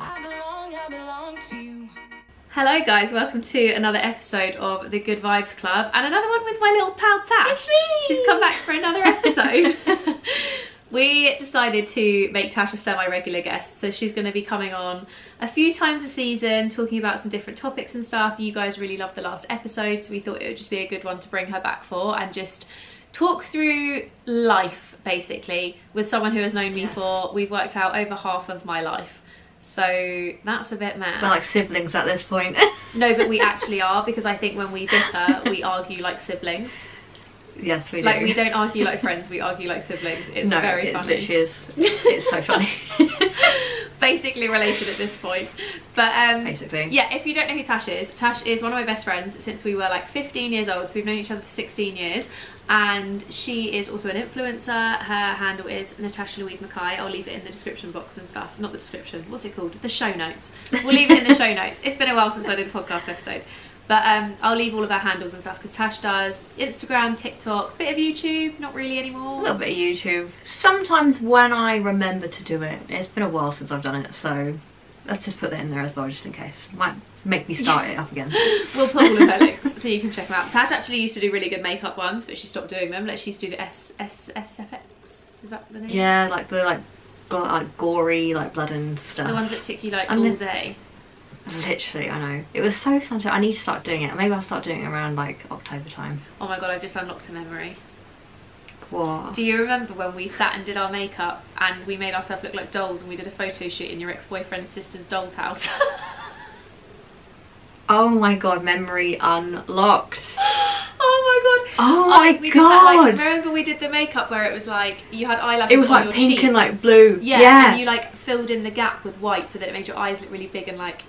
I belong to you. Hello guys, welcome to another episode of the Good Vibes Club and another one with my little pal Tash. She's come back for another episode. We decided to make Tash a semi-regular guest, so she's going to be coming on a few times a season talking about some different topics and stuff. You guys really loved the last episode, so we thought it would just be a good one to bring her back for and just talk through life basically with someone who has known me for, we've worked out, over half of my life. So that's a bit mad. We're like siblings at this point. No, but we actually are, because I think when we bicker, we argue like siblings. Yes, we do. Like, we don't argue like friends, we argue like siblings. It's very funny. It literally is. It's so funny. Basically related at this point. But basically. Yeah, if you don't know who Tash is one of my best friends since we were like 15 years old, so we've known each other for 16 years. And she is also an influencer. Her handle is Natasha Louise Mackay. I'll leave it in the description box and stuff. Not the description, what's it called? The show notes. We'll leave it in the show notes. It's been a while since I did a podcast episode. But I'll leave all of our handles and stuff, because Tash does Instagram, TikTok, bit of YouTube, not really anymore. A little bit of YouTube. Sometimes when I remember to do it. It's been a while since I've done it, so let's just put that in there as well, just in case. Might make me start it up again. We'll put all of her links so you can check them out. Tash actually used to do really good makeup ones, but she stopped doing them. Like, she used to do the SFX, is that the name? Yeah, like the like gory, like blood and stuff. The ones that took you like all day. Literally, I know. It was so fun. I need to start doing it. Maybe I'll start doing it around like October time. Oh my god, I've just unlocked a memory. What? Do you remember when we sat and did our makeup and we made ourselves look like dolls and we did a photo shoot in your ex-boyfriend's sister's doll's house? Oh my god, memory unlocked. Oh my god. Oh my we god. Did that, like, remember we did the makeup where it was like you had eyelashes. It was on like your pink cheek. and like blue. Yeah, and you like filled in the gap with white so that it made your eyes look really big and like,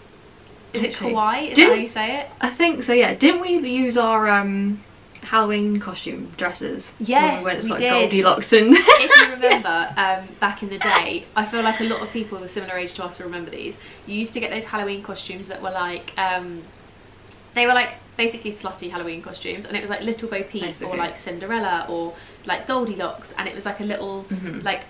is it kawaii? Is that how you say it? I think so, yeah. Didn't we use our Halloween costume dresses? Yes, we did. Goldilocks and If you remember, back in the day, I feel like a lot of people of similar age to us will remember these. You used to get those Halloween costumes that were like, they were like basically slutty Halloween costumes, and it was like Little Bo Peep or like Cinderella or like Goldilocks, and it was like a little like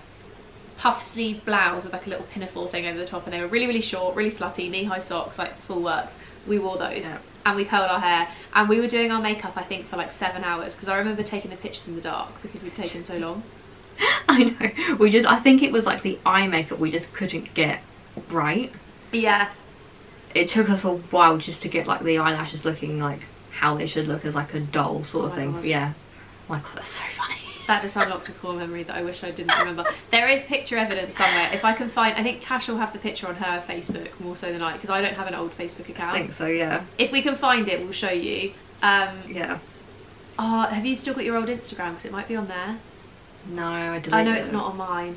puff sleeve blouse with like a little pinafore thing over the top, and they were really, really short, really slutty, knee-high socks, like full works. We wore those. Yeah. And we curled our hair, and we were doing our makeup I think for like 7 hours, because I remember taking the pictures in the dark because we'd taken so long. I know. I think it was like the eye makeup we just couldn't get right. Yeah. It took us a while just to get like the eyelashes looking like how they should look as like a doll sort of thing. God. Yeah. Oh my god, that's so funny. That just unlocked a core memory that I wish I didn't remember. There is picture evidence somewhere. If I can find, I think Tash will have the picture on her Facebook more so than I, because I don't have an old Facebook account. I think so, yeah. If we can find it, we'll show you. Yeah. Oh, have you still got your old Instagram? Because it might be on there. No, I deleted it. I know it's not on mine.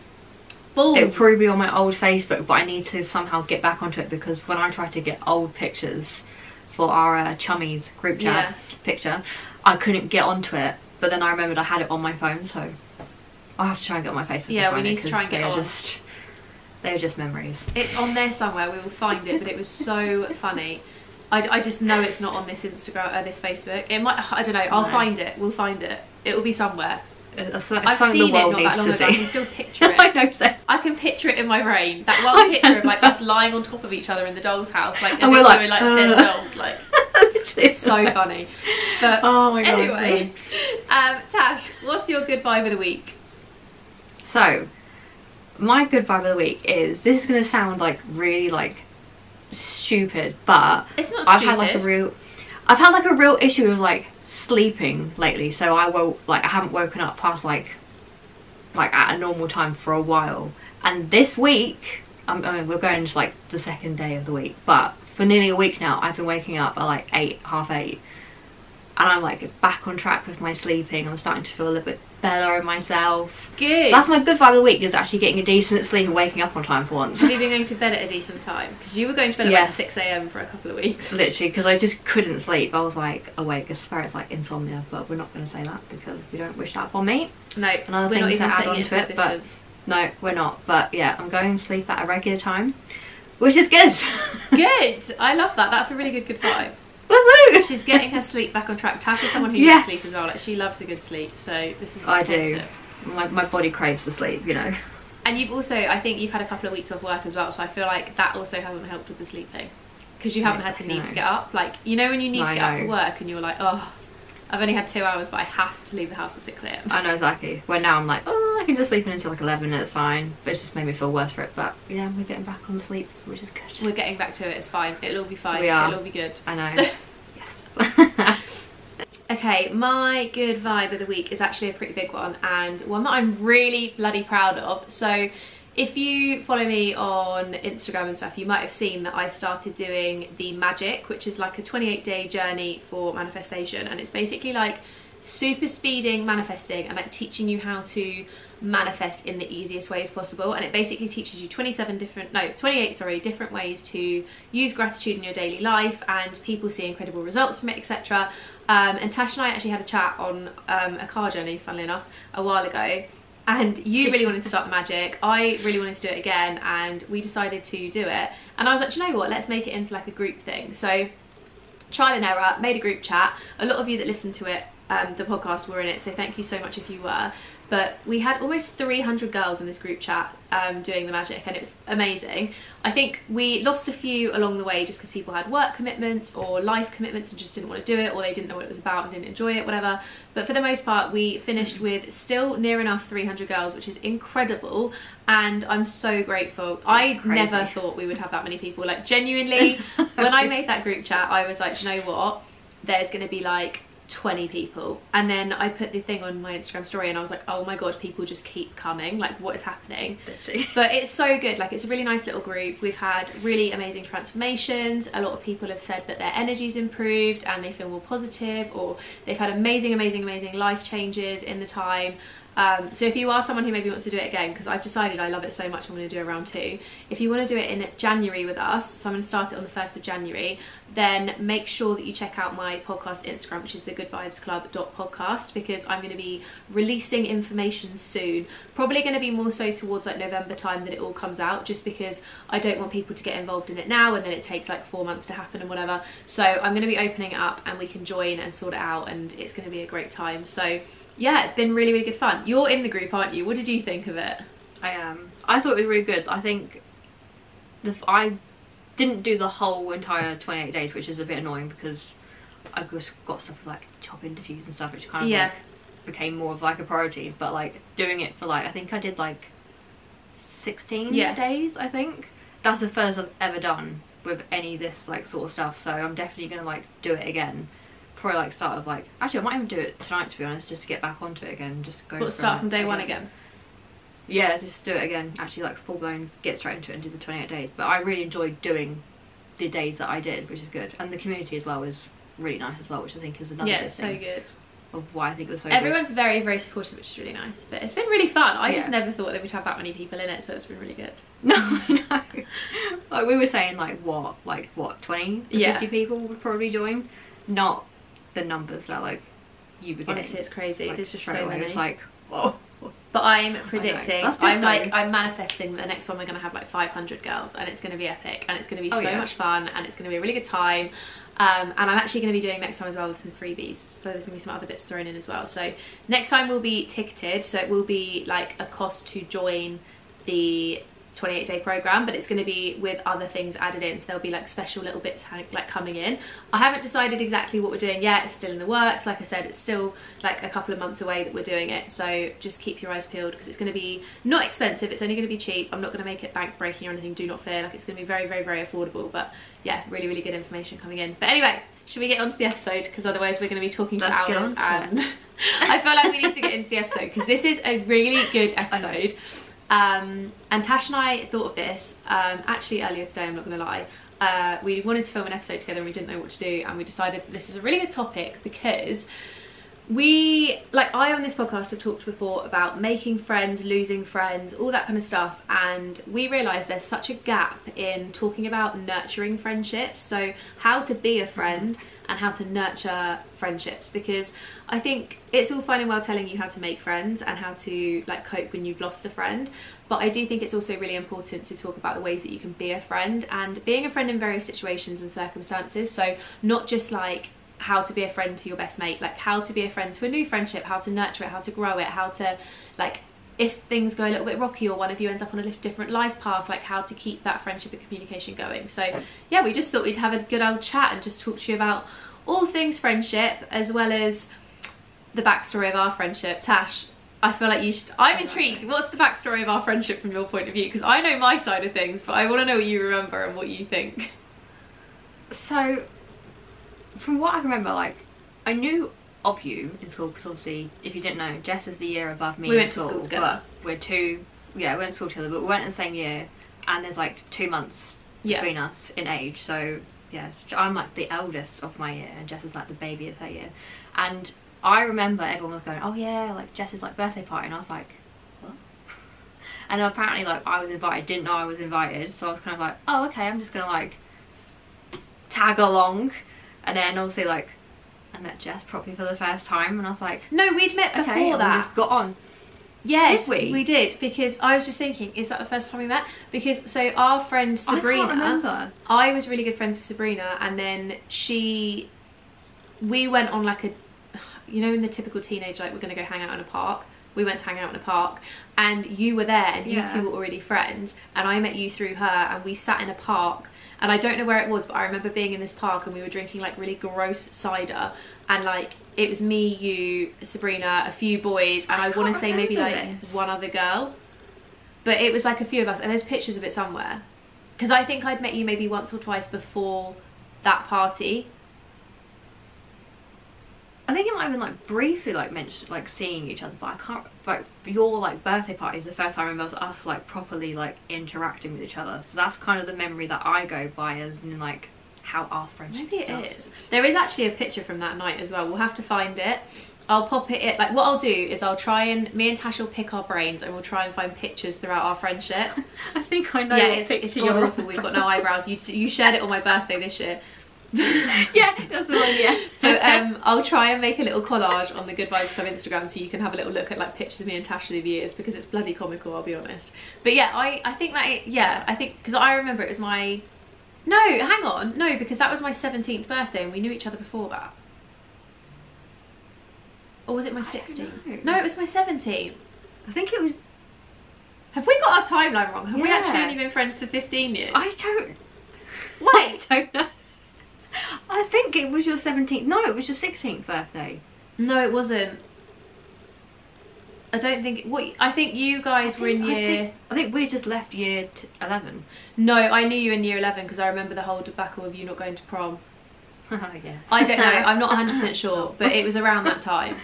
Balls. It would probably be on my old Facebook, but I need to somehow get back onto it, because when I tried to get old pictures for our Chummies group chat picture, I couldn't get onto it. But then I remembered I had it on my phone, so I'll have to try and get on my Facebook. Yeah, we need to try and get on. They are just memories. It's on there somewhere, we will find it, but it was so funny. I just know it's not on this Instagram, this Facebook. It might, I don't know, I'll find it, we'll find it. It will be somewhere. I've seen it not that long ago, I can still picture it. I know, so. I can picture it in my brain. That one picture of like us lying on top of each other in the doll's house, like as if we were like dead dolls, like. It's so funny. But oh my god, anyway, Tash, what's your good vibe of the week? So my good vibe of the week is, this is going to sound like really like stupid, but it's not I've stupid. had like a real issue with like sleeping lately. So I haven't woken up past like at a normal time for a while, and this week I mean, we're going to like the second day of the week, but for nearly a week now I've been waking up at like 8, half 8, and I'm like back on track with my sleeping. I'm starting to feel a little bit better in myself. Good. So that's my good vibe of the week, is actually getting a decent sleep and waking up on time for once. Have you been going to bed at a decent time? Because you were going to bed at like 6 AM for a couple of weeks. Literally, because I just couldn't sleep. I was like awake. I swear it's like insomnia, but we're not going to say that because we don't wish that upon me. No, another thing to add on to it, but no, we're not. But yeah, I'm going to sleep at a regular time, which is good. Good. I love that. That's a really good vibe. Woohoo! She's getting her sleep back on track. Tash is someone who needs sleep as well. Like, she loves a good sleep, so this is I do. My body craves the sleep, you know. And you've also, I think you've had a couple of weeks off work as well, so I feel like that also hasn't helped with the sleep thing, because you haven't had to need to get up. Like, you know when you need to get up for work and you're like, oh, I've only had 2 hours but I have to leave the house at 6 AM. I know exactly. Where now I'm like, oh, I can just sleep in until like 11 and it's fine. But it's just made me feel worse for it. But yeah, we're getting back on sleep, which is good. We're getting back to it, it's fine. It'll all be fine. We are. It'll all be good. I know. Yes. Okay, my good vibe of the week is actually a pretty big one, and one that I'm really bloody proud of. So if you follow me on Instagram and stuff, you might have seen that I started doing the Magic, which is like a 28-day journey for manifestation, and it's basically like super speeding manifesting and like teaching you how to manifest in the easiest ways possible. And it basically teaches you 28 different ways to use gratitude in your daily life, and people see incredible results from it, etc. And Tash and I actually had a chat on a car journey, funnily enough, a while ago. And you really wanted to start the Magic, I really wanted to do it again, and we decided to do it. And I was like, do you know what, let's make it into like a group thing. So trial and error, made a group chat. A lot of you that listened to it, the podcast, were in it, so thank you so much if you were. But we had almost 300 girls in this group chat doing the Magic, and it was amazing. I think we lost a few along the way just because people had work commitments or life commitments and just didn't want to do it, or they didn't know what it was about and didn't enjoy it, whatever. But for the most part, we finished with still near enough 300 girls, which is incredible, and I'm so grateful. I never thought we would have that many people. Like, genuinely, when I made that group chat, I was like, do you know what? There's going to be like 20 people, and then I put the thing on my Instagram story and I was like, oh my god, people just keep coming, like what is happening? But it's so good. Like, it's a really nice little group. We've had really amazing transformations. A lot of people have said that their energy's improved and they feel more positive, or they've had amazing life changes in the time. So if you are someone who maybe wants to do it again, because I've decided I love it so much I'm going to do a round 2, if you want to do it in January with us, so I'm going to start it on the 1st of January, then make sure that you check out my podcast Instagram, which is thegoodvibesclub.podcast, because I'm going to be releasing information soon, probably going to be more so towards like November time that it all comes out, just because I don't want people to get involved in it now and then it takes like 4 months to happen and whatever. So I'm going to be opening it up and we can join and sort it out, and it's going to be a great time. So yeah, it's been really good fun. You're in the group, aren't you? What did you think of it? I am. I thought it was really good. I think I didn't do the whole entire 28 days, which is a bit annoying because I just got stuff like job interviews and stuff, which kind of like became more of like a priority. But like doing it for like, I think I did like 16 days, I think. That's the first I've ever done with any of this like sort of stuff. So I'm definitely going to like do it again. Probably like start of like, actually I might even do it tonight, to be honest, just to get back onto it again. Just go. What, start from day one again? Yeah, just do it again. Actually, like full blown, get straight into it and do the 28 days. But I really enjoyed doing the days that I did, which is good. And the community as well is really nice as well, which I think is another good thing. Yeah, it's so good. Of why I think it was so Everyone's good. very supportive, which is really nice. But it's been really fun. I just never thought that we'd have that many people in it, so it's been really good. No, I know. Like we were saying, like what, 20 to 50 people would probably join, not the numbers that like you were getting. Honestly, it's crazy. Like, there's just so many. It's like, whoa. But I'm predicting, I'm manifesting the next one we're going to have like 500 girls, and it's going to be epic, and it's going to be so much fun, and it's going to be a really good time. And I'm actually going to be doing next time as well with some freebies, so there's going to be some other bits thrown in as well. So next time will be ticketed, so it will be like a cost to join the 28-day program, but it's going to be with other things added in, so there'll be like special little bits like coming in. I haven't decided exactly what we're doing yet. It's still in the works. Like I said, it's still like a couple of months away that we're doing it, so just keep your eyes peeled, because it's going to be not expensive. It's only going to be cheap. I'm not going to make it bank breaking or anything, do not fear. Like, it's going to be very affordable, but yeah, really good information coming in. But anyway, should we get on to the episode, because otherwise we're going to be talking for hours, and I feel like we need to get into the episode because this is a really good episode. And Tash and I thought of this actually earlier today, I'm not gonna lie. We wanted to film an episode together and we didn't know what to do, and we decided that this is a really good topic because I on this podcast have talked before about making friends, losing friends, all that kind of stuff, and we realised there's such a gap in talking about nurturing friendships, so how to be a friend and how to nurture friendships, because I think it's all fine and well telling you how to make friends and how to like cope when you've lost a friend, but I do think it's also really important to talk about the ways that you can be a friend, and being a friend in various situations and circumstances. So not just like how to be a friend to your best mate, like how to be a friend to a new friendship, how to nurture it, how to grow it, how to like if things go a little bit rocky or one of you ends up on a different life path, like how to keep that friendship and communication going. So yeah, we just thought we'd have a good old chat and just talk to you about all things friendship, as well as the backstory of our friendship. Tash, I feel like you should, I'm intrigued, what's the backstory of our friendship from your point of view? Because I know my side of things, but I want to know what you remember and what you think. So from what I remember, like, I knew of you in school, because obviously, if you didn't know, Jess is the year above me. We in went to school together. We're two, yeah, we went to school together, but we went in the same year, and there's like 2 months between us in age. So yeah, I'm like the eldest of my year, and Jess is like the baby of her year. And I remember everyone was going, oh yeah, like Jess's like birthday party, and I was like, what? And apparently, like, I was invited, didn't know I was invited, so I was kind of like, oh okay, I'm just gonna like tag along. And then obviously, like, I met Jess probably for the first time, and I was like, no, we'd met before okay, that. We just got on. Yes, did we did, because I was just thinking, is that the first time we met? Because so our friend Sabrina, I can't remember. I was really good friends with Sabrina, and then we went on like a, you know, in the typical teenage, like, we're gonna go hang out in a park. We went to hang out in a park, and you were there, and you two were already friends, and I met you through her, and we sat in a park, and I don't know where it was, but I remember being in this park, and we were drinking like really gross cider, and like it was me, you, Sabrina, a few boys, and I want to say maybe like one other girl, but it was like a few of us, and there's pictures of it somewhere, because I think I'd met you maybe once or twice before that party. I think it might have been like briefly like mentioned, like seeing each other, but I can't, like, your like birthday party is the first time I remember us like properly like interacting with each other. So that's kind of the memory that I go by, as in like how our friendship maybe it is. There is actually a picture from that night as well. We'll have to find it. I'll pop it in. Like, what I'll do is I'll try, and me and Tash will pick our brains, and we'll try and find pictures throughout our friendship. I think I know. Yeah, it's awful. We've got no eyebrows. You shared it on my birthday this year. Yeah, that's the one. Yeah. But I'll try and make a little collage on the Good Vibes Club Instagram, so you can have a little look at like pictures of me and Tash through the years, because it's bloody comical, I'll be honest. But yeah, I think that I think, because I remember it was my, no, hang on, no, because that was my 17th birthday, and we knew each other before that. Or was it my 16th? No, it was my 17th. I think it was. Have we got our timeline wrong? Have we Yeah. actually only been friends for 15 years? I don't. Wait. I don't know. I think it was your 17th. No, it was your 16th birthday. No, it wasn't. I don't think. What? I think you guys were in year. I think we just left year 11. No, I knew you in year 11, because I remember the whole debacle of you not going to prom. Yeah. I don't know. I'm not 100% sure, but it was around that time.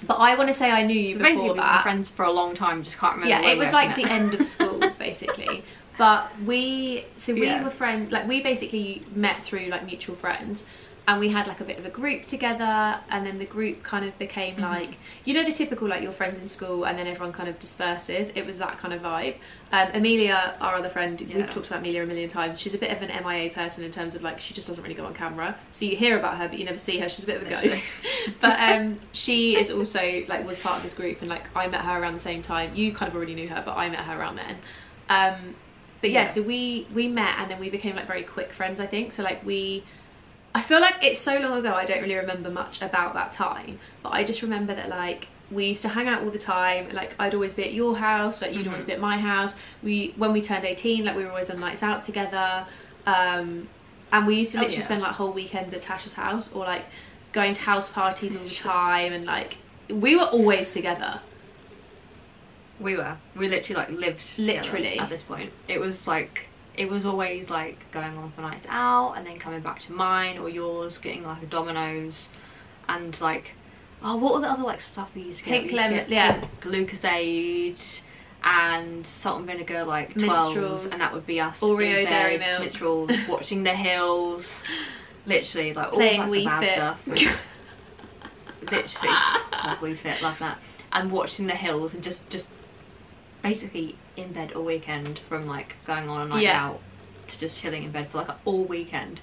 But I want to say I knew you before Basically, we've been that. friends for a long time. Just can't remember. Yeah, where it was we like actually the met. end of school, basically. But we Yeah. were friends, like, we basically met through like mutual friends, and we had like a bit of a group together, and then the group kind of became like, you know, the typical like your friends in school and then everyone kind of disperses. It was that kind of vibe. Amelia, our other friend, we've talked about Amelia a million times. She's a bit of an MIA person in terms of like, she just doesn't really go on camera, so you hear about her but you never see her. She's a bit of a ghost. But she is also like, was part of this group, and like I met her around the same time. You kind of already knew her, but I met her around then. But yeah, so we met, and then we became like very quick friends, I think. So like I feel like it's so long ago, I don't really remember much about that time, but I just remember that like we used to hang out all the time. Like, I'd always be at your house, like you'd always be at my house. When we turned 18, like we were always on nights out together, and we used to literally spend like whole weekends at Tasha's house, or like going to house parties all the time, and like we were always together. We literally like lived literally at this point. It was like, it was always like going on for nights out, and then coming back to mine or yours, getting like a Domino's, and like, oh, what were the other like stuff we used to get? Pink lemon, yeah, Lucozade and salt and vinegar, like 12s, and that would be us Oreo in bed, Dairy Milks, Minstrels, watching The Hills, literally like all playing like, Wii the bad Fit stuff. Literally, like Wii Fit, love that, and watching The Hills, and just basically in bed all weekend, from like going on a night out to just chilling in bed for like all weekend.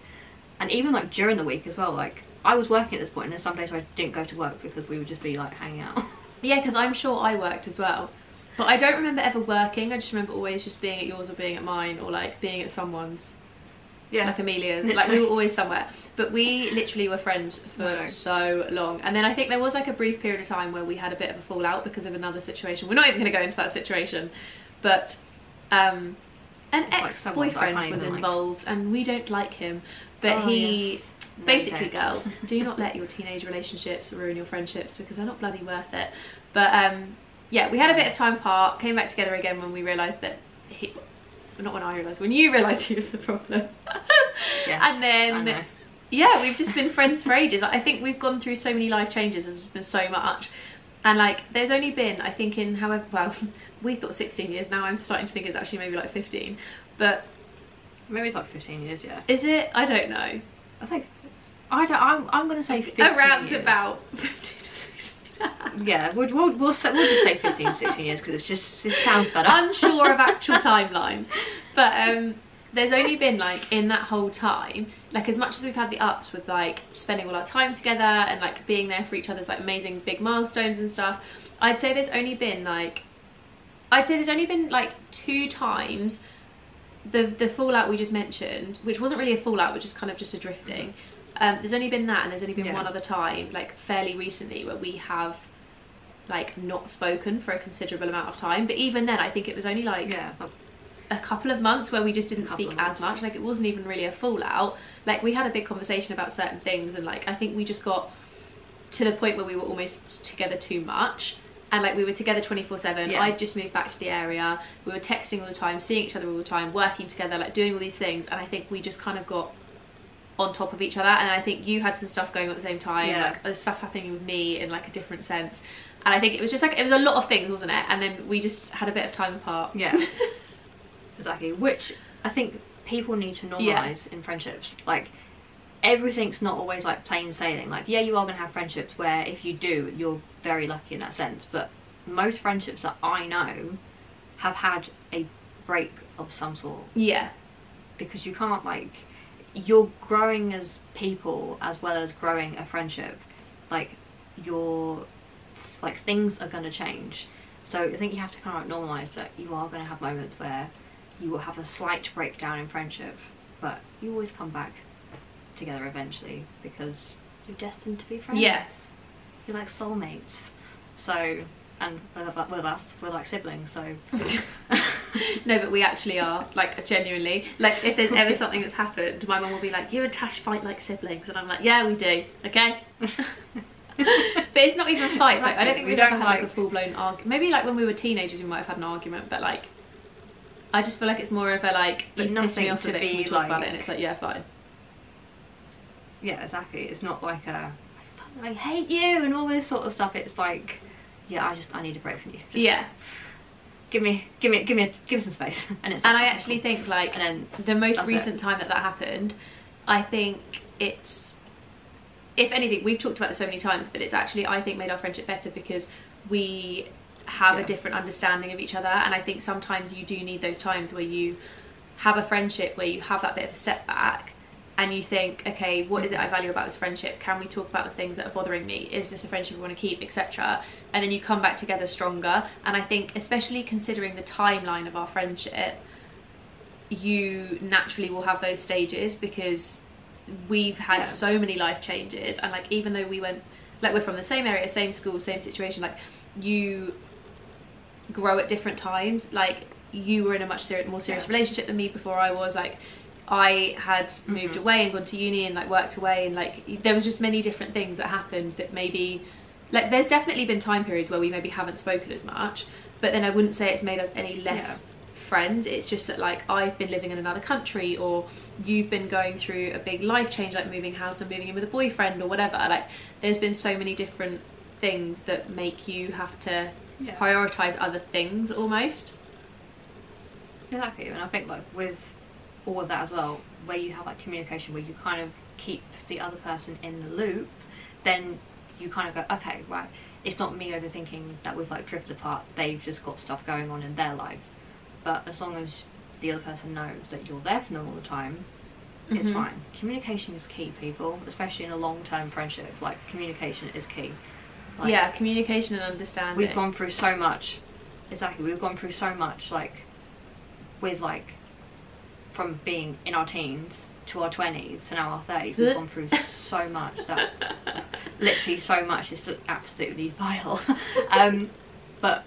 And even like during the week as well, like I was working at this point, and there's some days where I didn't go to work because we would just be like hanging out. Yeah, because I'm sure I worked as well, but I don't remember ever working. I just remember always just being at yours or being at mine, or like being at someone's. Yeah. like Amelia's. Literally. Like we were always somewhere. But we literally were friends for so long. And then I think there was like a brief period of time where we had a bit of a fallout because of another situation. We're not even going to go into that situation. But an ex-boyfriend was involved, and we don't like him. But he... Basically, girls, do not let your teenage relationships ruin your friendships, because they're not bloody worth it. But yeah, we had a bit of time apart, came back together again when we realised that he... Not when I realised, when you realised he was the problem. Yes, and then... Yeah, we've just been friends for ages. I think we've gone through so many life changes. There's been so much. And like, there's only been, I think in however, well, we thought 16 years. Now I'm starting to think it's actually maybe like 15. But... Maybe it's like 15 years, yeah. Is it? I don't know. I think... I'm going to say 15 Around years. about 15 to 16. Yeah, we'll just say 15, 16 years, because it sounds better. Unsure of actual timelines. But there's only been like, in that whole time, like as much as we've had the ups with like spending all our time together and like being there for each other's like amazing big milestones and stuff, I'd say there's only been like 2 times the fallout we just mentioned, which wasn't really a fallout, which is kind of just a drifting. There's only been that, and there's only been one other time, like fairly recently, where we have like not spoken for a considerable amount of time. But even then, I think it was only like a couple of months where we just didn't speak as much. Like it wasn't even really a fallout. Like we had a big conversation about certain things, and like I think we just got to the point where we were almost together too much. And like we were together 24/7. I'd just moved back to the area. We were texting all the time, seeing each other all the time, working together, like doing all these things. And I think we just kind of got on top of each other. And I think you had some stuff going on at the same time. Like there's stuff happening with me in like a different sense. And I think it was just like, it was a lot of things, wasn't it? And then we just had a bit of time apart. Yeah. Exactly. Which I think people need to normalise in friendships. Like, everything's not always like plain sailing. Like, yeah, you are going to have friendships where if you do, you're very lucky in that sense. But most friendships that I know have had a break of some sort. Yeah. Because you can't, like, you're growing as people as well as growing a friendship. Like, things are going to change. So I think you have to kind of like normalise that you are going to have moments where you will have a slight breakdown in friendship, but you always come back together eventually because you're destined to be friends. Yes. You're like soulmates. So, and with us, we're like siblings, so... No, but we actually are, like, genuinely. Like, if there's ever something that's happened, my mum will be like, you and Tash fight like siblings, and I'm like, yeah, we do, okay? But it's not even a fight. Exactly. Like, I don't think we've ever had like a full-blown argument. Maybe like when we were teenagers we might have had an argument, but like I just feel like it's more of a like, you piss me off a bit, we talk about it, and it's like, yeah, fine. Yeah, exactly. It's not like I hate you and all this sort of stuff. It's like, yeah, I need a break from you. Just give me some space. And I actually think like, and then the most recent time that happened, I think it's, if anything, we've talked about this so many times, but it's actually, I think, made our friendship better because we have a different understanding of each other. And I think sometimes you do need those times where you have a friendship where you have that bit of a step back and you think, okay, what is it I value about this friendship? Can we talk about the things that are bothering me? Is this a friendship we want to keep, etc.? And then you come back together stronger. And I think, especially considering the timeline of our friendship, you naturally will have those stages because we've had so many life changes. And like, even though we went, like, we're from the same area, same school, same situation, like, you grow at different times. Like, you were in a much more serious relationship than me before I was. Like, I had moved away and gone to uni and like worked away, and like there was just many different things that happened that maybe, like, there's definitely been time periods where we maybe haven't spoken as much, but then I wouldn't say it's made us any less friends. It's just that like I've been living in another country, or you've been going through a big life change, like moving house and moving in with a boyfriend or whatever. Like, there's been so many different things that make you have to prioritize other things almost. Exactly. And I think like with all of that as well, where you have like communication, where you kind of keep the other person in the loop, then you kind of go, okay, right, it's not me overthinking that we've like drifted apart, they've just got stuff going on in their life. But as long as the other person knows that you're there for them all the time, it's fine. Communication is key, people, especially in a long-term friendship. Like, communication is key. Like, yeah, communication and understanding. We've gone through so much. Exactly, we've gone through so much, like, with like, from being in our teens to our 20s to now our 30s, we've gone through so much that literally so much is absolutely vile. But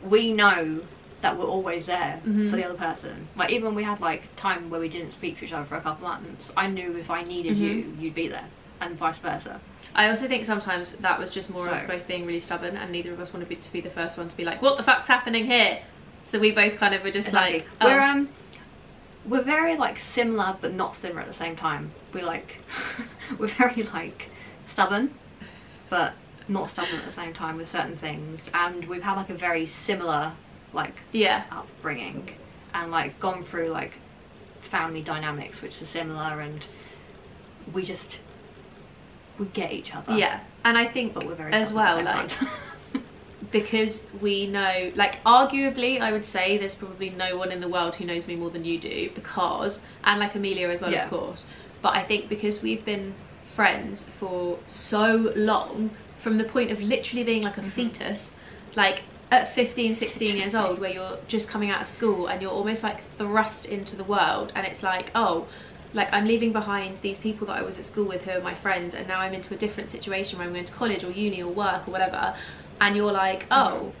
we know that we're always there for the other person. Like even when we had like time where we didn't speak to each other for a couple of months, I knew if I needed you, you'd be there, and vice versa. I also think sometimes that was just more of us both being really stubborn, and neither of us wanted to be the first one to be like, what the fuck's happening here? So we both kind of were just like, oh. We're very like similar but not similar at the same time. We're very like stubborn but not stubborn at the same time with certain things, and we've had like a very similar like upbringing, and like gone through like family dynamics which are similar, and we get each other. Yeah, and I think but we're very as well like because we know, like arguably I would say there's probably no one in the world who knows me more than you do, because, and like Amelia as well, of course, but I think because we've been friends for so long, from the point of literally being like a fetus, like at 15, 16 years old, where you're just coming out of school and you're almost like thrust into the world, and it's like, oh, like I'm leaving behind these people that I was at school with who are my friends, and now I'm into a different situation where I'm going to college or uni or work or whatever, and you're like, oh,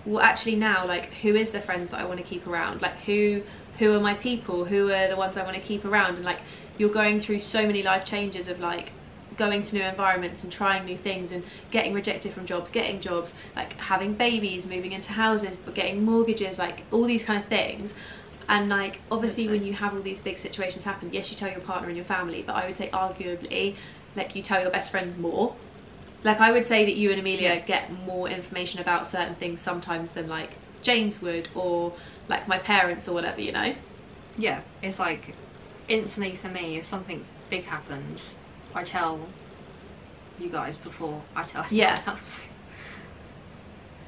well actually now, like who is the friends that I want to keep around, like who are my people, who are the ones I want to keep around, and like you're going through so many life changes of like going to new environments and trying new things and getting rejected from jobs, getting jobs, like having babies, moving into houses, but getting mortgages, like all these kind of things. And like obviously when you have all these big situations happen, yes, you tell your partner and your family, but I would say arguably like you tell your best friends more. Like I would say that you and Amelia get more information about certain things sometimes than like James would, or like my parents or whatever, you know? Yeah, it's like instantly for me, if something big happens, I tell you guys before I tell anyone else.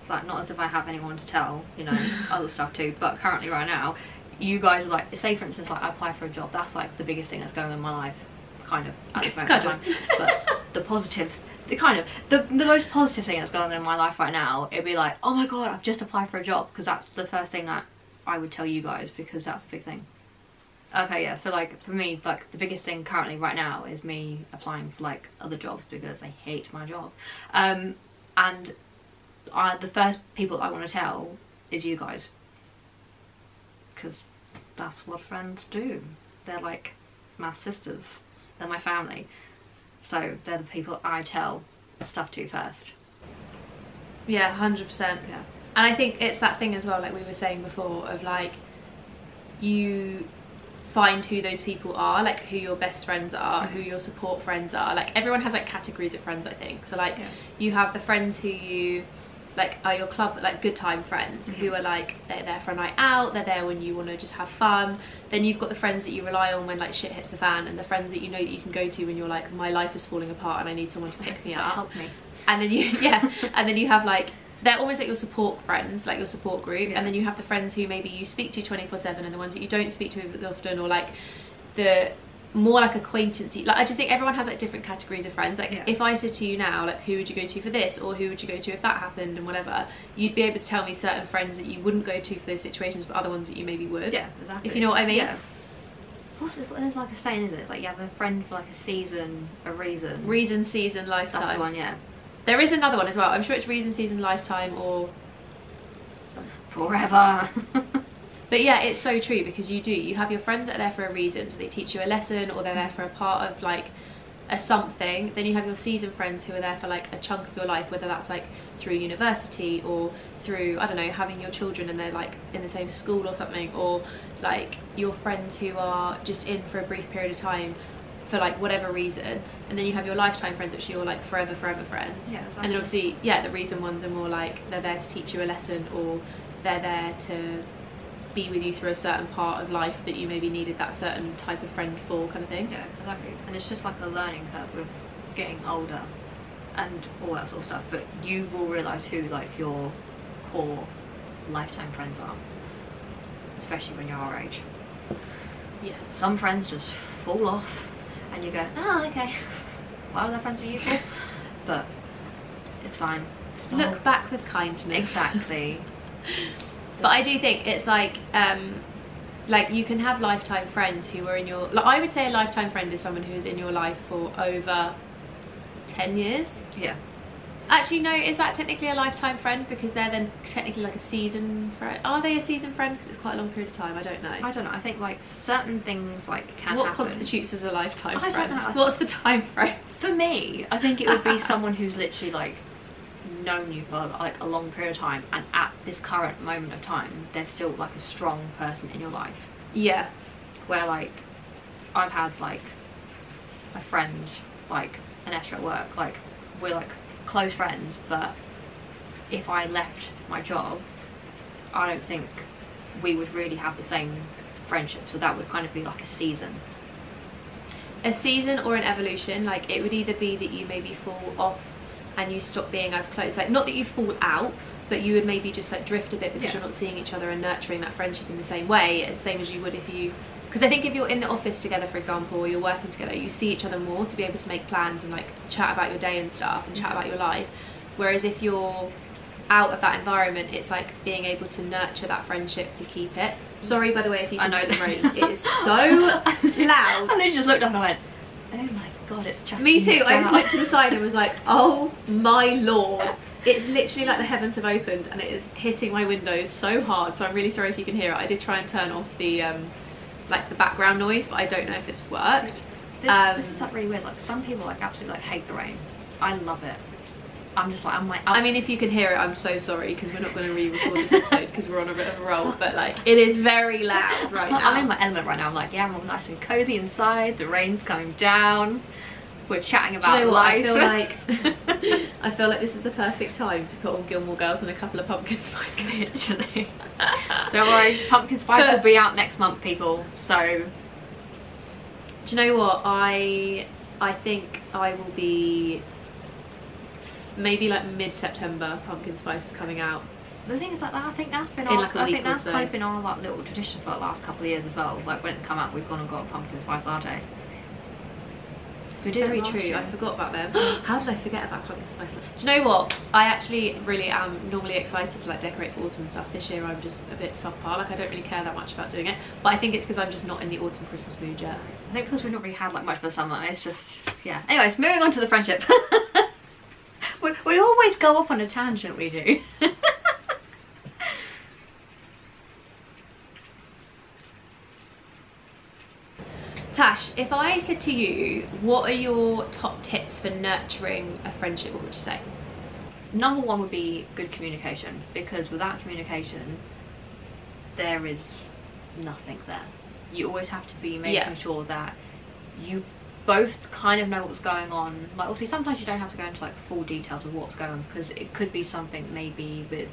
It's like not as if I have anyone to tell, you know, other stuff too, but currently right now, you guys are like, say for instance, like I apply for a job, that's like the biggest thing that's going on in my life, kind of, at this moment in time. But the positive, the most positive thing that's going on in my life right now, it'd be like, oh my god, I've just applied for a job, because that's the first thing that I would tell you guys, because that's the big thing. Okay, yeah, so like for me, like the biggest thing currently right now is me applying for like other jobs, because I hate my job. And the first people I want to tell is you guys, because that's what friends do. They're like my sisters, they're my family, so they're the people I tell stuff to first. Yeah, 100%. Yeah. And I think it's that thing as well, like we were saying before, of like you find who those people are, like who your best friends are, who your support friends are. Like everyone has like categories of friends, I think. So like you have the friends who you like are your club, like good time friends, who are like, they're there for a night out, they're there when you want to just have fun. Then you've got the friends that you rely on when like shit hits the fan, and the friends that you know that you can go to when you're like, my life is falling apart and I need someone to pick me up, help me. And then you and then you have like, they're almost like your support friends, like your support group, and then you have the friends who maybe you speak to 24/7, and the ones that you don't speak to as often, or like the more like acquaintance. Like I just think everyone has like different categories of friends. Like if I said to you now, like who would you go to for this, or who would you go to if that happened, and whatever, you'd be able to tell me certain friends that you wouldn't go to for those situations, but other ones that you maybe would. Yeah, exactly. If you know what I mean. Yeah. There's like a saying, isn't it? It's like you have a friend for like a season, a reason. Reason, season, lifetime. That's the one, yeah. There is another one as well. I'm sure it's reason, season, lifetime, or forever. But yeah, it's so true, because you have your friends that are there for a reason, so they teach you a lesson, or they're there for a part of like a something. Then you have your season friends who are there for like a chunk of your life, whether that's like through university or through, I don't know, having your children and they're like in the same school or something, or like your friends who are just in for a brief period of time for like whatever reason. And then you have your lifetime friends, which you're like forever friends. Yeah, exactly. And then obviously, yeah, the reason ones are more like they're there to teach you a lesson, or they're there to be with you through a certain part of life that you maybe needed that certain type of friend for, kind of thing. Yeah, exactly. And it's just like a learning curve with getting older and all that sort of stuff, but you will realise who like your core lifetime friends are, especially when you're our age. Yes. Some friends just fall off and you go, oh okay, why were their friends with you for? But it's fine. Look back with kindness. Exactly. But I do think it's like like you can have lifetime friends who are in your, like I would say a lifetime friend is someone who is in your life for over 10 years. Yeah. Actually, no, is that technically a lifetime friend? Because they're then technically like a season friend. Are they a season friend? Because it's quite a long period of time. I don't know. I don't know. I think like certain things like can what happen. constitutes as a lifetime I friend? don't know. What's the time frame? For me, I think it would be someone who's literally like known you for like a long period of time, and at this current moment of time, they're still like a strong person in your life. Yeah. Where like I've had like a friend, like an extra at work, like we're like close friends, but if I left my job, I don't think we would really have the same friendship. So that would kind of be like a season. A season or an evolution. Like it would either be that you maybe fall off and you stop being as close, like not that you fall out, but you would maybe just like drift a bit because you're not seeing each other and nurturing that friendship in the same way, same as you would if you, because I think if you're in the office together, for example, or you're working together, you see each other more to be able to make plans and like chat about your day and stuff and chat about your life. Whereas if you're out of that environment, it's like being able to nurture that friendship to keep it. Sorry, by the way, if you can hear the rain, it is so loud. And then you just looked up and I went, oh my god, it's chucking Me too. down. I just looked to the side and was like, oh my lord. It's literally like the heavens have opened and it is hitting my windows so hard. So I'm really sorry if you can hear it. I did try and turn off the like the background noise, but I don't know if it's worked. This is like really weird. Like some people like absolutely like hate the rain. I love it. I'm just like, I mean, if you can hear it, I'm so sorry, because we're not going to re-record this episode because we're on a bit of a roll, but like it is very loud right now. I'm in my element right now. I'm like, yeah, I'm all nice and cozy inside, the rain's coming down, we're chatting about life. I feel like this is the perfect time to put on Gilmore Girls and a couple of Pumpkin Spice Kids. Don't worry, Pumpkin Spice will be out next month, people, so do you know what, I think I will be maybe like mid-September. Pumpkin Spice is coming out. The thing is like that, I think that's been in like a week or so. kind of been our like little tradition for the last couple of years as well. Like when it's come out, we've gone and got a pumpkin spice latte. We did very true. I forgot about them. How did I forget about pumpkin spice? Do you know what? I actually really am normally excited to like decorate for autumn and stuff. This year I'm just a bit subpar. Like I don't really care that much about doing it. But I think it's because I'm just not in the autumn Christmas mood yet. I think because we've not really had like much for the summer. It's just, yeah. Anyways, moving on to the friendship. we always go off on a tangent, we do. Tash, if I said to you, what are your top tips for nurturing a friendship, what would you say? Number one would be good communication, because without communication, there is nothing there. You always have to be making sure that you both kind of know what's going on. Like obviously sometimes you don't have to go into like full details of what's going on, because it could be something maybe with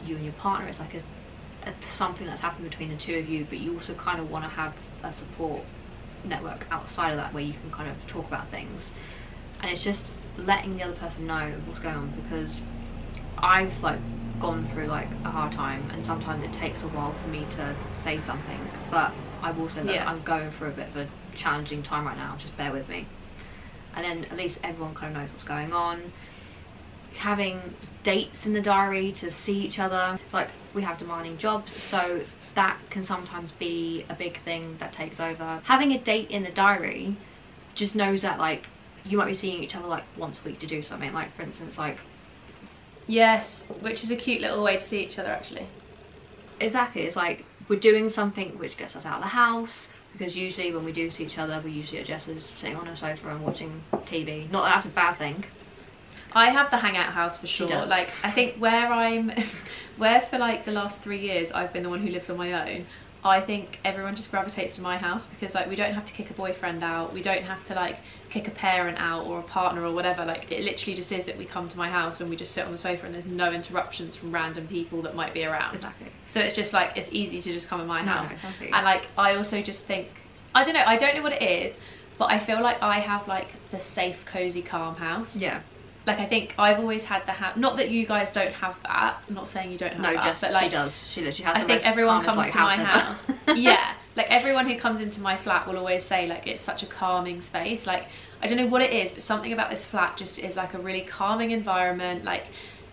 you and your partner, it's like something that's happened between the two of you, but you also kind of want to have a support network outside of that where you can kind of talk about things. And it's just letting the other person know what's going on, because I've like gone through like a hard time and sometimes it takes a while for me to say something, but I will say that I'm going through a bit of a challenging time right now, just bear with me. And then at least everyone kind of knows what's going on. Having dates in the diary to see each other, like we have demanding jobs, so that can sometimes be a big thing that takes over. Having a date in the diary just knows that like you might be seeing each other like once a week to do something, like for instance like yes, which is a cute little way to see each other actually. Exactly, it's like we're doing something which gets us out of the house, because usually when we do see each other we usually are just sitting on a sofa and watching TV. Not that that's a bad thing. I have the hangout house for sure. Like I think where for like the last 3 years I've been the one who lives on my own, I think everyone just gravitates to my house, because like we don't have to kick a boyfriend out, we don't have to like kick a parent out or a partner or whatever. Like it literally just is that we come to my house and we just sit on the sofa and there's no interruptions from random people that might be around. Exactly. So it's just like it's easy to just come in my house. Exactly. And like I also just think, I don't know what it is, but I feel like I have like the safe, cozy, calm house. Yeah. Like I think I've always had the house. Not that you guys don't have that. I'm not saying you don't have that. But like she does. She literally has. I think everyone comes to my house. Yeah, like everyone who comes into my flat will always say like it's such a calming space. Like I don't know what it is, but something about this flat just is like a really calming environment. Like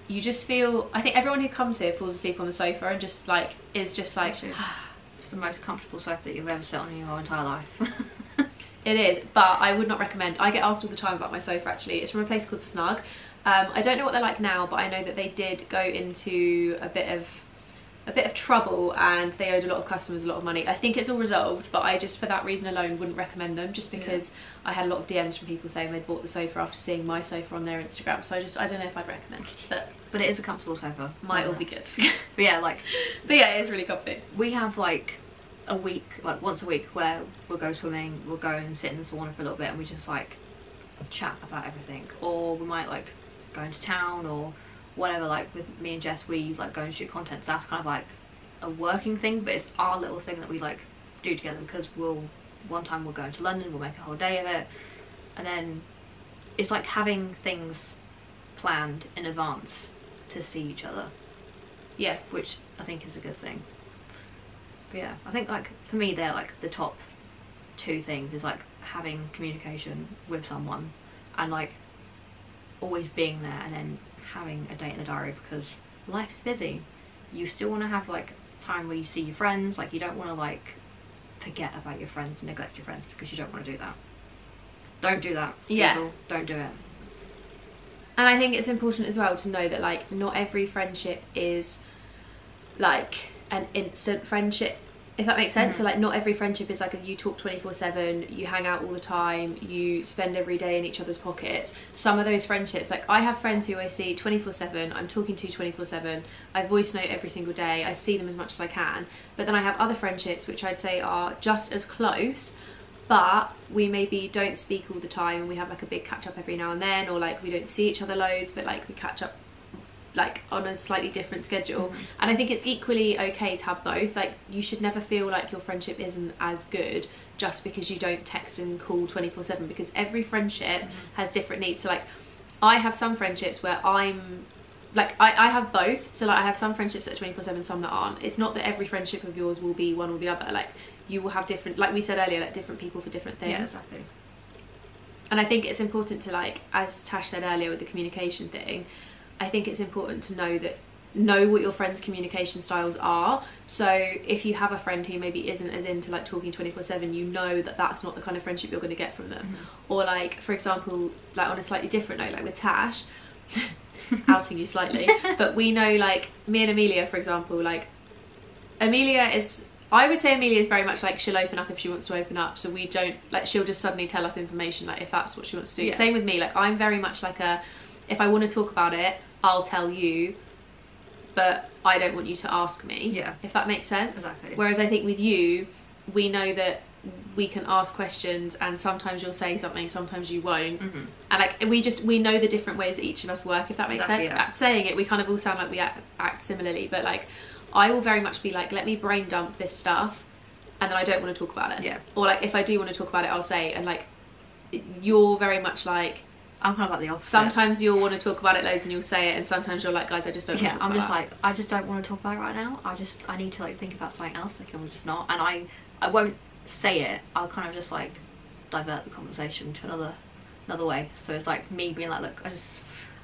you just feel. I think everyone who comes here falls asleep on the sofa and just like is just like. the most comfortable sofa that you've ever sat on in your whole entire life. It is, but I would not recommend. I get asked all the time about my sofa actually. It's from a place called Snug. I don't know what they're like now, but I know that they did go into a bit of trouble and they owed a lot of customers a lot of money. I think it's all resolved, but I just for that reason alone wouldn't recommend them, just because I had a lot of DMs from people saying they'd bought the sofa after seeing my sofa on their Instagram, so I don't know if I'd recommend, but it is a comfortable sofa. Might all be good. But yeah, it is really comfy. We have like a week, like once a week, where we'll go swimming, we'll go and sit in the sauna for a little bit and we just like chat about everything, or we might like go into town or whatever. Like with me and Jess, we like go and shoot content, so that's kind of like a working thing, but it's our little thing that we like do together, because one time we'll go into London, we'll make a whole day of it, and then it's like having things planned in advance to see each other, which I think is a good thing. But yeah, I think like for me they're like the top two things, is like having communication with someone and like always being there, and then having a date in the diary, because life is busy. You still want to have like time where you see your friends. Like you don't want to like forget about your friends and neglect your friends, because you don't want to do that. Don't do that. People, don't do it. And I think it's important as well to know that like not every friendship is like an instant friendship, if that makes sense. So like not every friendship is like you talk 24/7, you hang out all the time, you spend every day in each other's pockets. Some of those friendships, like I have friends who I see 24/7, I'm talking to 24/7, I voice note every single day, I see them as much as I can. But then I have other friendships which I'd say are just as close, but we maybe don't speak all the time, and we have like a big catch up every now and then, or like we don't see each other loads, but like we catch up like on a slightly different schedule. And I think it's equally okay to have both. Like you should never feel like your friendship isn't as good just because you don't text and call 24/7, because every friendship has different needs. So like I have some friendships where I'm like I have both, so like I have some friendships that are 24/7, some that aren't. It's not that every friendship of yours will be one or the other. Like you will have different, like we said earlier, like different people for different things. Yeah, exactly. And I think it's important to, like, as Tash said earlier with the communication thing, I think it's important to know what your friends' communication styles are. So if you have a friend who maybe isn't as into like talking 24/7, you know that that's not the kind of friendship you're going to get from them. Or like, for example, like on a slightly different note, like with Tash, outing you slightly, but we know, like me and Amelia, for example, like I would say Amelia is very much like she'll open up if she wants to open up, so we don't like, she'll just suddenly tell us information like if that's what she wants to do. Yeah. Same with me, like I'm very much like if I want to talk about it, I'll tell you, but I don't want you to ask me. Yeah. If that makes sense. Exactly. Whereas I think with you, we know that we can ask questions, and sometimes you'll say something, sometimes you won't. And like we know the different ways that each of us work, if that makes sense. Yeah. Saying it, we kind of all sound like we act similarly, but like I will very much be like, let me brain dump this stuff, and then I don't want to talk about it. Yeah. Or like if I do want to talk about it, I'll say. And like you're very much like, I'm kind of like the opposite. Sometimes you'll want to talk about it loads and you'll say it, and sometimes you're like, guys, I just don't want to talk I'm about just like, I just don't want to talk about it right now. I need to like think about something else. Like I'm just not, and I won't say it. I'll kind of just like divert the conversation to another way. So it's like me being like, look, I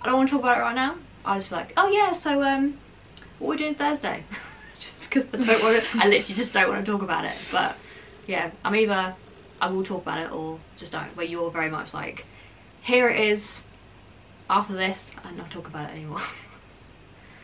don't want to talk about it right now. I'll just be like, oh yeah, so what are we doing Thursday? Just because I literally just don't want to talk about it. But yeah, I'm either I will talk about it or just don't. Where you're very much like, here it is, after this, and not talk about it anymore.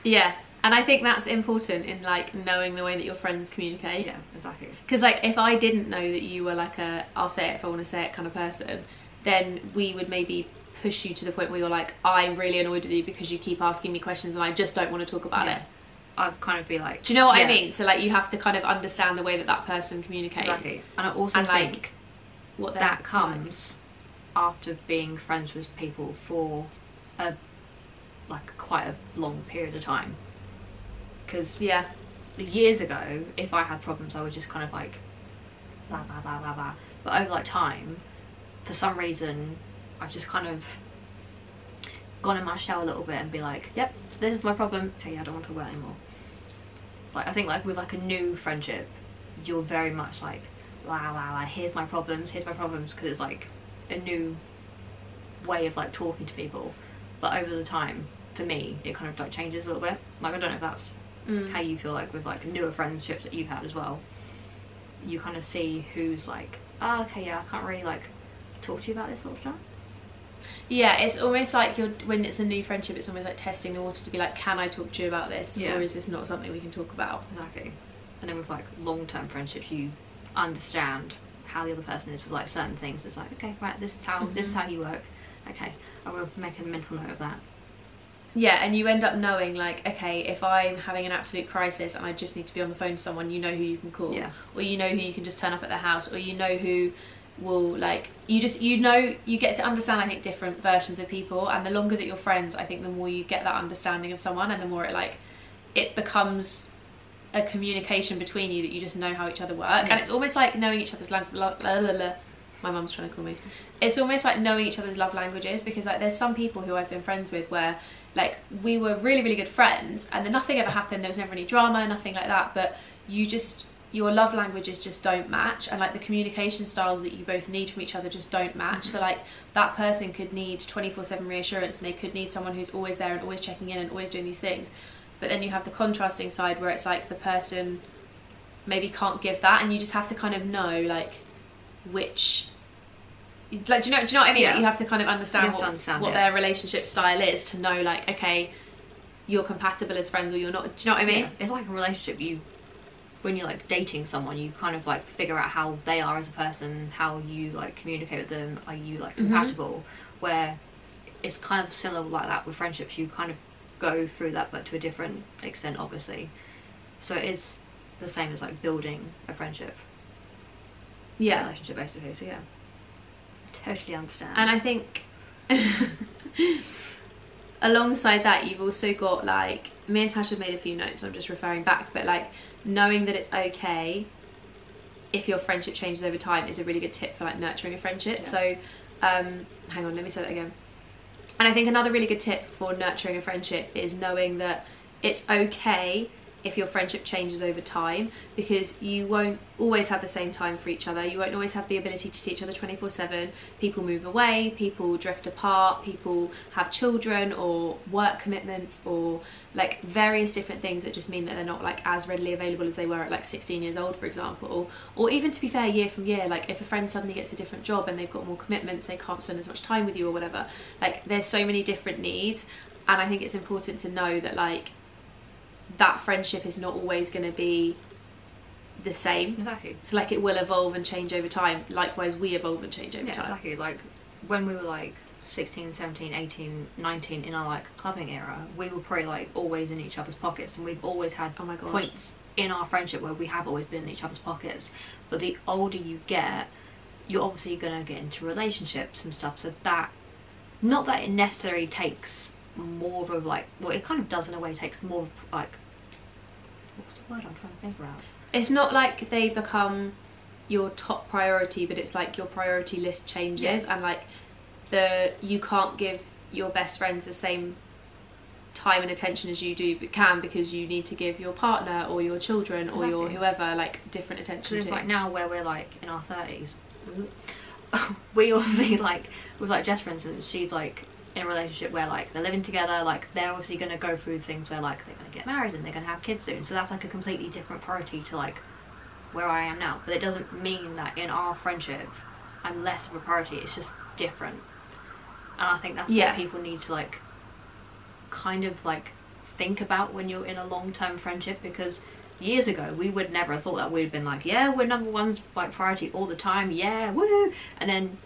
Yeah, and I think that's important in like knowing the way that your friends communicate. Yeah, exactly. Because like if I didn't know that you were like I'll say it if I want to say it kind of person, then we would maybe push you to the point where you're like, I'm really annoyed with you because you keep asking me questions and I just don't want to talk about it. I'd kind of be like, do you know what I mean? So like you have to kind of understand the way that that person communicates. Exactly. And I also think like what that comes after being friends with people for quite a long period of time. Because years ago, if I had problems, I would just kind of like blah blah blah blah blah. But over like time, for some reason, I've just kind of gone in my shell a little bit and be like, yep, this is my problem. Hey, I don't want to talk about it anymore. Like I think like with like a new friendship, you're very much like, la la la, here's my problems, because it's like a new way of like talking to people. But over the time, for me, it kind of like changes a little bit. Like I don't know if that's how you feel like with like newer friendships that you've had as well. you kind of see who's like, oh, okay, yeah, I can't really like talk to you about this sort of stuff. Yeah, it's almost like when it's a new friendship, it's almost like testing the water to be like, can I talk to you about this, or is this not something we can talk about? Exactly. And then with like long-term friendships, you understand how the other person is with like certain things. It's like, okay, right, this is how you work. Okay, I will make a mental note of that. Yeah, and you end up knowing, like, okay, if I'm having an absolute crisis and I just need to be on the phone to someone, you know who you can call, or you know who you can just turn up at their house, or you know who will, like, you get to understand, I think, different versions of people. And the longer that you're friends, I think the more you get that understanding of someone, and the more it becomes a communication between you, that you just know how each other work. And it's almost like knowing each other's my mum's trying to call me. It's almost like knowing each other's love languages, because like there's some people who I've been friends with where like we were really, really good friends and then nothing ever happened, there was never any drama, nothing like that, but your love languages just don't match, and like the communication styles that you both need from each other just don't match. So like that person could need 24/7 reassurance, and they could need someone who's always there and always checking in and always doing these things. But then you have the contrasting side where it's like the person maybe can't give that, and you just have to kind of know like which, like, do you know what I mean? Like, you have to kind of understand what their relationship style is to know, like, okay, you're compatible as friends or you're not. Do you know what I mean? It's like a relationship. When you're like dating someone, you kind of like figure out how they are as a person, how you like communicate with them. Are you like compatible? Where it's kind of similar like that with friendships. You kind of go through that, but to a different extent, obviously. So it is the same as like building a friendship. Yeah. Relationship, basically. So yeah, I totally understand. And I think alongside that, you've also got, like, me and Tash have made a few notes, so I'm just referring back, but like knowing that it's okay if your friendship changes over time is a really good tip for like nurturing a friendship. So hang on, let me say that again. And I think another really good tip for nurturing a friendship is knowing that it's okay if your friendship changes over time, because you won't always have the same time for each other. You won't always have the ability to see each other 24/7. People move away, people drift apart, people have children or work commitments, or like various different things that just mean that they're not like as readily available as they were at like 16 years old, for example. Or even, to be fair, year from year, like if a friend suddenly gets a different job and they've got more commitments, they can't spend as much time with you or whatever. Like there's so many different needs, and I think it's important to know that like that friendship is not always going to be the same. Exactly. So like it will evolve and change over time. Likewise, we evolve and change over time. Exactly. Like when we were like 16, 17, 18, 19 in our like clubbing era, we were probably like always in each other's pockets, and we've always had points in our friendship where we have always been in each other's pockets. But the older you get, you're obviously going to get into relationships and stuff, so that, not that it necessarily takes more of like, well, it kind of does in a way, takes more of like, what's the word I'm trying to think about? It's not like they become your top priority, but it's like your priority list changes, and like you can't give your best friends the same time and attention as you do, but can, because you need to give your partner or your children or your whoever like different attention. It's like now where we're like in our 30s, we obviously like with like Jess, for instance, she's like in a relationship where like they're living together, like they're obviously going to go through things where like they're going to get married and they're going to have kids soon, so that's like a completely different priority to like where I am now. But it doesn't mean that in our friendship I'm less of a priority, it's just different. And I think that's what people need to like kind of like think about when you're in a long-term friendship, because years ago we would never have thought that. We'd been like, yeah, we're number one's like priority all the time, yeah, woo, and then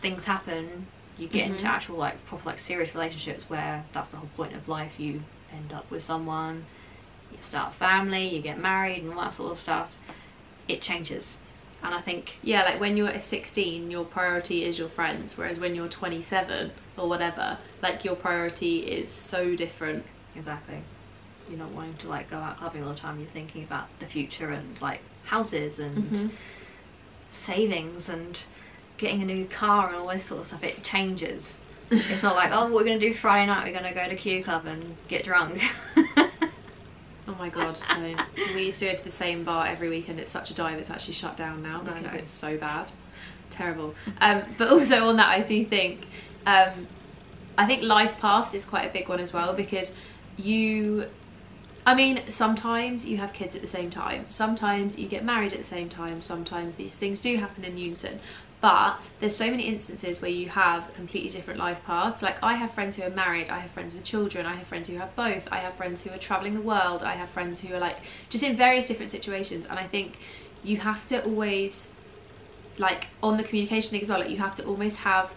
things happen. You get into actual like proper like serious relationships where that's the whole point of life. You end up with someone, you start a family, you get married and all that sort of stuff. It changes. And I think, yeah, like when you're 16, your priority is your friends, whereas when you're 27 or whatever, like your priority is so different. Exactly. You're not wanting to like go out clubbing all the time, you're thinking about the future and like houses and savings and getting a new car and all this sort of stuff. It changes. It's not like, oh, what we're going to do Friday night, we're going to go to Q Club and get drunk. Oh my god, no. We used to go to the same bar every weekend. It's such a dive, it's actually shut down now because it's so bad. Terrible. But also on that, I do think I think life paths is quite a big one as well, because you I mean, sometimes you have kids at the same time, sometimes you get married at the same time, sometimes these things do happen in unison, but there's so many instances where you have completely different life paths. Like, I have friends who are married, I have friends with children, I have friends who have both, I have friends who are traveling the world, I have friends who are like just in various different situations. And I think you have to always, like, on the communication thing as well, like, you have to almost have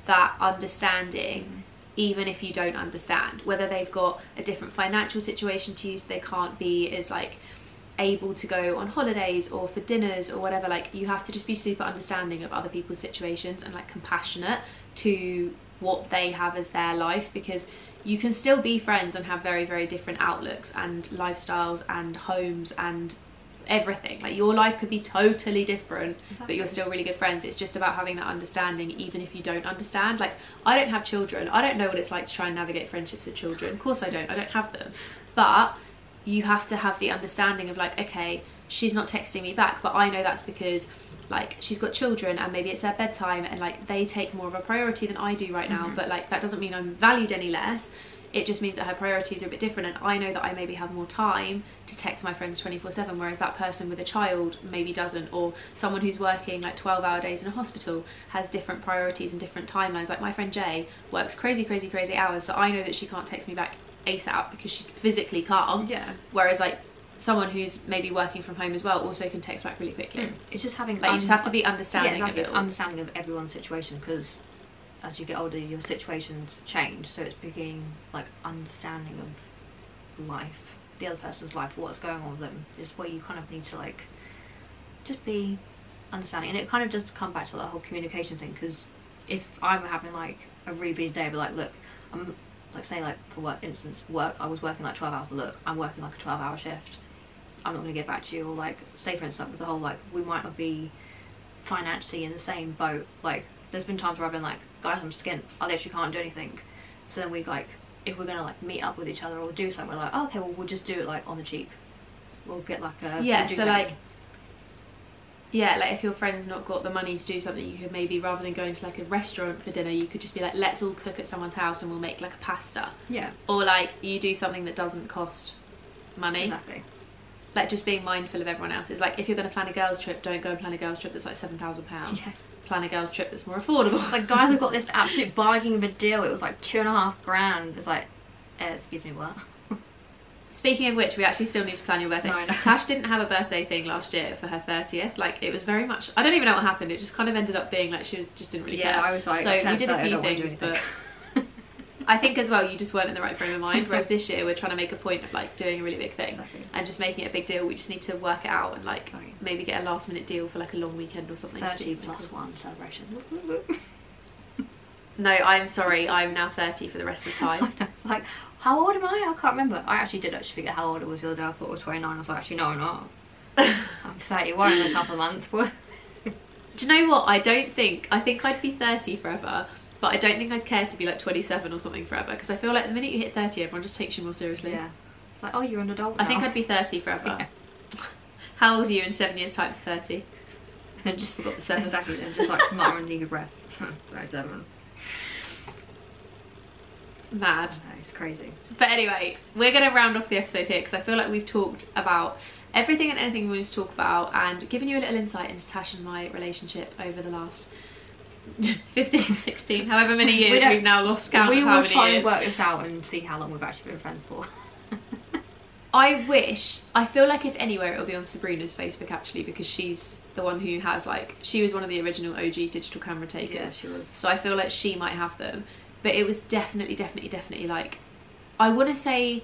that understanding, even if you don't understand, whether they've got a different financial situation to you, so they can't be as like able to go on holidays or for dinners or whatever. Like, you have to just be super understanding of other people's situations and like compassionate to what they have as their life, because you can still be friends and have very, very different outlooks and lifestyles and homes and everything. Like, your life could be totally different, exactly, but you're still really good friends. It's just about having that understanding, even if you don't understand. Like, I don't have children, I don't know what it's like to try and navigate friendships with children. Of course I don't have them, but you have to have the understanding of like, okay, she's not texting me back, but I know that's because like she's got children and maybe it's their bedtime and like they take more of a priority than I do right now. But like, that doesn't mean I'm valued any less. It just means that her priorities are a bit different, and I know that I maybe have more time to text my friends 24/7, whereas that person with a child maybe doesn't, or someone who's working like 12-hour days in a hospital has different priorities and different timelines. Like, my friend Jay works crazy hours, so I know that she can't text me back ASAP because she physically can't. Yeah. Whereas like someone who's maybe working from home as well also can text back really quickly. It's just having like, you just have to be understanding, yeah, exactly. of it all. Understanding of everyone's situation, because as you get older your situations change, so it's being like understanding of life, the other person's life, what's going on with them, is where you kind of need to like just be understanding. And it kind of just come back to the whole communication thing, because if I'm having like a really busy day, but like, look, I'm like, say like for work instance, I was working like 12 hours, but look, I'm working like a 12-hour shift, I'm not going to get back to you. Or like, say for instance with the whole like, we might not be financially in the same boat. Like, there's been times where I've been like, guys, I'm skint, I literally can't do anything. So then we like, if we're gonna like meet up with each other or do something, we're like, oh, okay, well we'll just do it like on the cheap. We'll get like a, yeah, so something. like, yeah, like if your friend's not got the money to do something, you could maybe, rather than going to like a restaurant for dinner, you could just be like, let's all cook at someone's house and we'll make like a pasta. Yeah. Or like, you do something that doesn't cost money. Exactly. Like, just being mindful of everyone else's. Like, if you're going to plan a girls trip, don't go and plan a girls trip that's like £7,000. Yeah. Plan a girls trip that's more affordable. It's like, guys, we've got this absolute bargain of a deal. It was like $2,500. It's like, excuse me, what? Speaking of which, we actually still need to plan your birthday. No, I know. Tash didn't have a birthday thing last year for her 30th. Like, it was very much, I don't even know what happened. It just kind of ended up being like, she just didn't really care. I was like, so we did a few things, but I think as well, you just weren't in the right frame of mind. Whereas this year, we're trying to make a point of like doing a really big thing, exactly, and just making it a big deal. We just need to work it out and like maybe get a last minute deal for like a long weekend or something. 30 plus one celebration. No, I'm sorry, I'm now 30 for the rest of time. Like, how old am I? I can't remember. I actually did forget how old I was the other day. I thought I was 29. I was like, actually no, I'm not. I'm 31 in a couple of months. Do you know what? I think I'd be 30 forever, but I don't think I'd care to be like 27 or something forever, because I feel like the minute you hit 30, everyone just takes you more seriously. Yeah. It's like, oh, you're an adult now. I think I'd be 30 forever. Yeah. How old are you in 7 years time? 30. And just forgot the 7. Exactly, and just like not running your breath. 37. Mad. No, it's crazy. But anyway, we're going to round off the episode here, because I feel like we've talked about everything and anything we wanted to talk about, and given you a little insight into Tash and my relationship over the last 15, 16, however many years we've now lost count of how many years. We will try and work this out and see how long we've actually been friends for. I feel like if anywhere, it'll be on Sabrina's Facebook actually, because she's the one who has like, she was one of the original OG digital camera takers. Yeah, she was. So I feel like she might have them. But it was definitely like, I want to say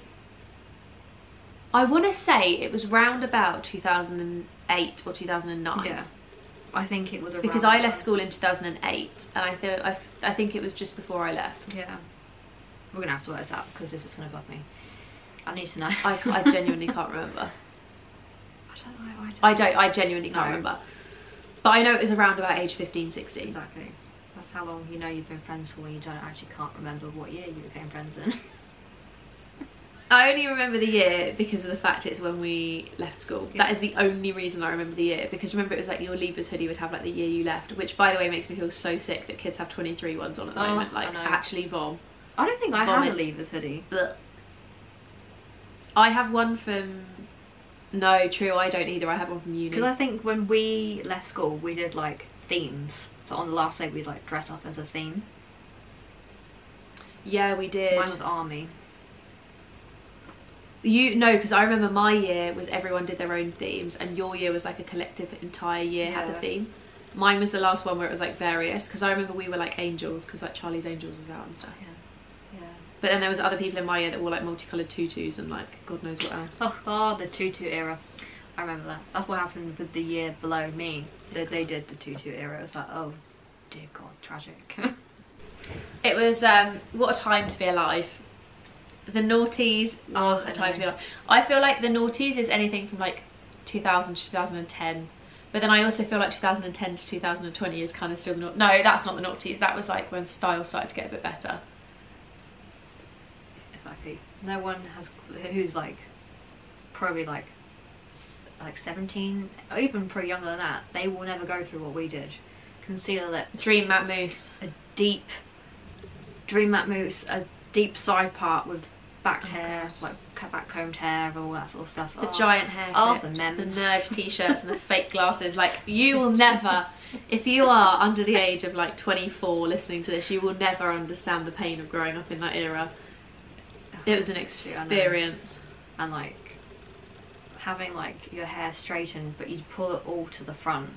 it was round about 2008 or 2009. Yeah, I think it was around, because I left school in 2008, and I think it was just before I left. Yeah, we're gonna have to work this out, because this is gonna bug me. I need to know. I genuinely can't remember. I genuinely can't remember. But I know it was around about age 15, 16. Exactly. That's how long you know you've been friends for, when you can't remember what year you became friends in. I only remember the year because of the fact it's when we left school. Yeah. That is the only reason I remember the year, because remember it was like your leavers hoodie would have like the year you left, which by the way makes me feel so sick that kids have 23 ones on at the moment. Like, actually vom. I don't think I have a leavers hoodie. But I have one from... No, true, I don't either. I have one from uni. Because I think when we left school, we did like themes. So on the last day, we'd like dress up as a theme. Yeah, we did. Mine was army. No, because I remember my year was everyone did their own themes, and your year was like a collective entire year had a theme. Mine was the last one where it was like various, because I remember we were like angels, because like Charlie's Angels was out and stuff. Yeah. But then there was other people in my year that wore like multicoloured tutus and like God knows what else. Oh, the tutu era. I remember that. That's what happened with the year below me. They did the tutu era. It was like, oh dear God, tragic. It was what a time to be alive. The noughties was a time to be alive. I feel like the noughties is anything from like 2000 to 2010. But then I also feel like 2010 to 2020 is kind of still not. No, that's not the noughties. That was like when style started to get a bit better. Exactly. No one has who's like probably like 17 or even probably younger than that. They will never go through what we did. Concealer lips, Dream matte mousse, a deep dream matte mousse, a deep side part with backed hair, like back combed hair, all that sort of stuff. The giant hair clips, the memes, the nerd t-shirts and the fake glasses. Like, you will never, if you are under the age of like 24 listening to this, you will never understand the pain of growing up in that era. It was an experience. And like having like your hair straightened, but you'd pull it all to the front,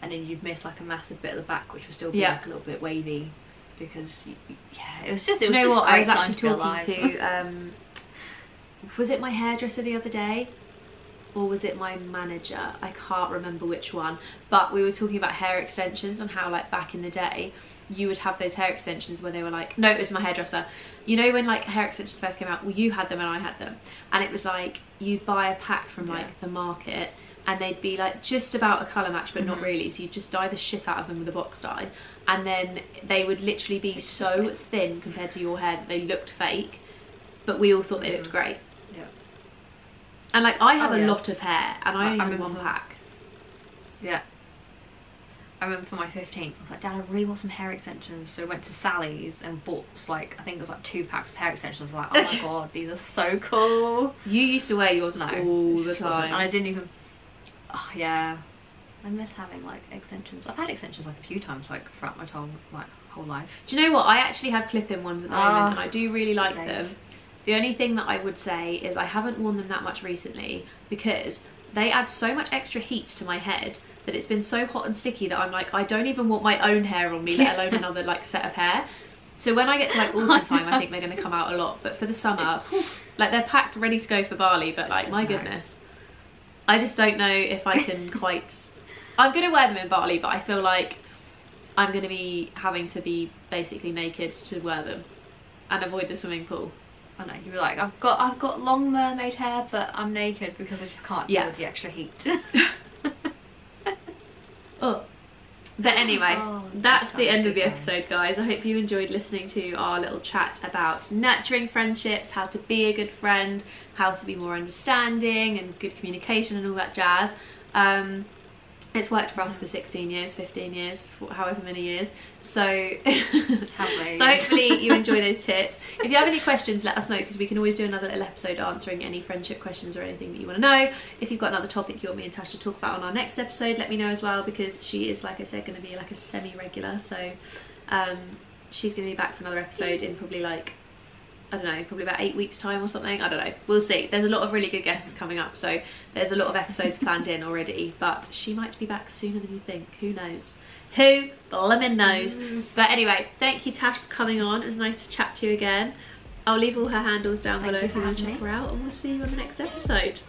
and then you'd miss like a massive bit at the back, which would still be like a little bit wavy. Because yeah, it was just. Do you know what? I was actually talking to. Was it my hairdresser the other day, or was it my manager? I can't remember which one. But we were talking about hair extensions and how like back in the day, you would have those hair extensions where they were like. No, it was my hairdresser. You know when like hair extensions first came out? Well, you had them and I had them, and it was like you'd buy a pack from like the market. And they'd be like just about a colour match, but not really. So you'd just dye the shit out of them with a box dye, and then they would literally be so thin compared to your hair that they looked fake, but we all thought they looked great. Yeah. And like I have a lot of hair, and I only have one pack. Yeah. I remember for my 15th, I was like, Dad, I really want some hair extensions. So I went to Sally's and bought like, I think it was like 2 packs of hair extensions. I was like, oh my God, these are so cool. You used to wear yours all the time. And I didn't even. Oh yeah, I miss having like extensions. I've had extensions like a few times like throughout my whole life. Do you know what? I actually have clip-in ones at the moment, and I do really like them. The only thing that I would say is I haven't worn them that much recently because they add so much extra heat to my head that it's been so hot and sticky that I'm like, I don't even want my own hair on me, let alone another like set of hair. So when I get to like autumn time, I think they're going to come out a lot. But for the summer, like they're packed ready to go for Bali, but like my goodness. I just don't know if I can quite... I'm going to wear them in Bali, but I feel like I'm going to be having to be basically naked to wear them and avoid the swimming pool. I know, you were like, I've got long mermaid hair, but I'm naked because I just can't deal with the extra heat. Oh. But anyway, that's the end of the episode, guys. I hope you enjoyed listening to our little chat about nurturing friendships, how to be a good friend, how to be more understanding and good communication and all that jazz. It's worked for us for 16 years, 15 years, however many years. So, so hopefully you enjoy those tips. If you have any questions, let us know, because we can always do another little episode answering any friendship questions or anything that you want to know. If you've got another topic you want me and Tash to talk about on our next episode, let me know as well, because she is, like I said, going to be like a semi-regular. So she's going to be back for another episode in probably like, I don't know, probably about 8 weeks time or something. I don't know, we'll see. There's a lot of really good guests coming up, so there's a lot of episodes planned in already, but she might be back sooner than you think. Who knows? Who blimmin' knows? But anyway, thank you, Tash, for coming on. It was nice to chat to you again. I'll leave all her handles down below if you want to check her out, and we'll see you on the next episode.